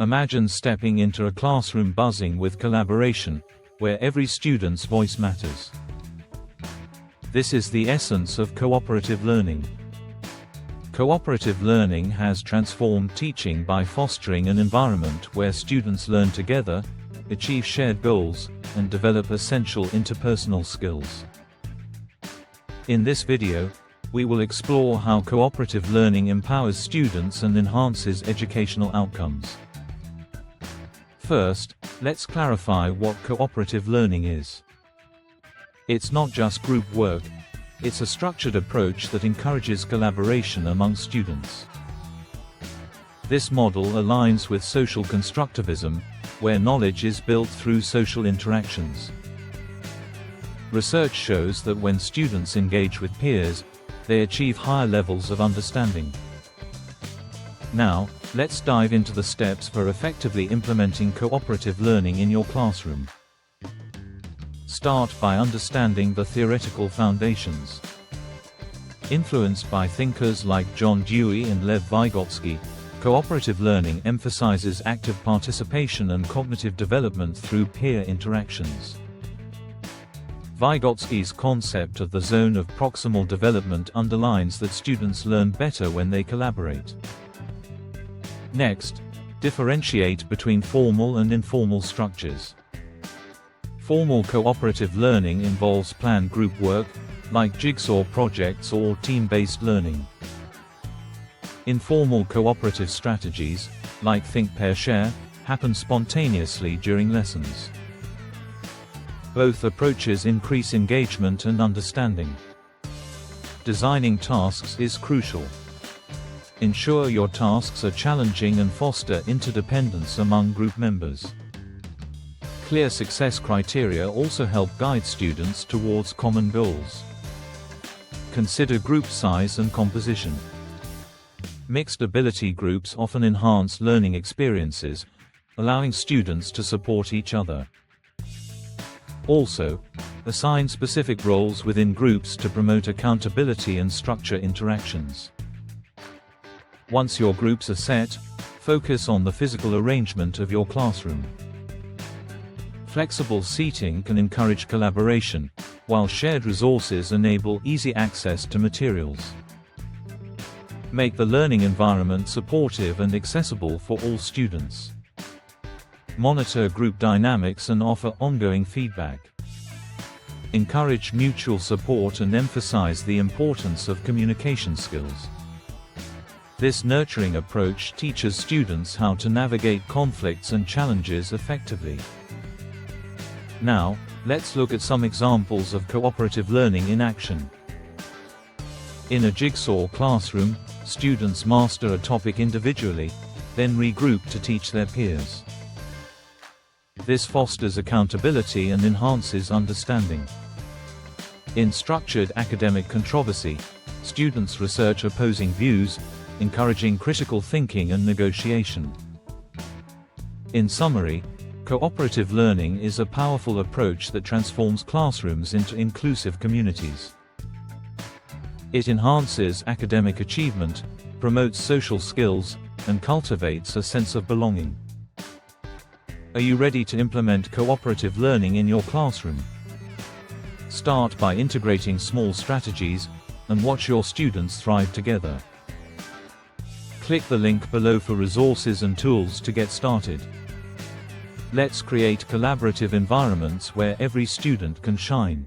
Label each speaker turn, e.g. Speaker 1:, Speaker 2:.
Speaker 1: Imagine stepping into a classroom buzzing with collaboration, where every student's voice matters. This is the essence of cooperative learning. Cooperative learning has transformed teaching by fostering an environment where students learn together, achieve shared goals, and develop essential interpersonal skills. In this video, we will explore how cooperative learning empowers students and enhances educational outcomes. First, let's clarify what cooperative learning is. It's not just group work, it's a structured approach that encourages collaboration among students. This model aligns with social constructivism, where knowledge is built through social interactions. Research shows that when students engage with peers, they achieve higher levels of understanding. Now, let's dive into the steps for effectively implementing cooperative learning in your classroom. Start by understanding the theoretical foundations. Influenced by thinkers like John Dewey and Vygotsky, cooperative learning emphasizes active participation and cognitive development through peer interactions. Vygotsky's concept of the zone of proximal development underlines that students learn better when they collaborate. Next, differentiate between formal and informal structures. Formal cooperative learning involves planned group work, like Jigsaw projects or team-based learning. Informal cooperative strategies, like think, pair, share, happen spontaneously during lessons. Both approaches increase engagement and understanding. Designing tasks is crucial. Ensure your tasks are challenging and foster interdependence among group members. Clear success criteria also help guide students towards common goals. Consider group size and composition. Mixed ability groups often enhance learning experiences, allowing students to support each other. Also, assign specific roles within groups to promote accountability and structure interactions. Once your groups are set, focus on the physical arrangement of your classroom. Flexible seating can encourage collaboration, while shared resources enable easy access to materials. Make the learning environment supportive and accessible for all students. Monitor group dynamics and offer ongoing feedback. Encourage mutual support and emphasize the importance of communication skills. This nurturing approach teaches students how to navigate conflicts and challenges effectively. Now, let's look at some examples of cooperative learning in action. In a Jigsaw classroom, students master a topic individually, then regroup to teach their peers. This fosters accountability and enhances understanding. In structured academic controversy, students research opposing views, encouraging critical thinking and negotiation. In summary, cooperative learning is a powerful approach that transforms classrooms into inclusive communities. It enhances academic achievement, promotes social skills, and cultivates a sense of belonging. Are you ready to implement cooperative learning in your classroom? Start by integrating small strategies, and watch your students thrive together. Click the link below for resources and tools to get started. Let's create collaborative environments where every student can shine.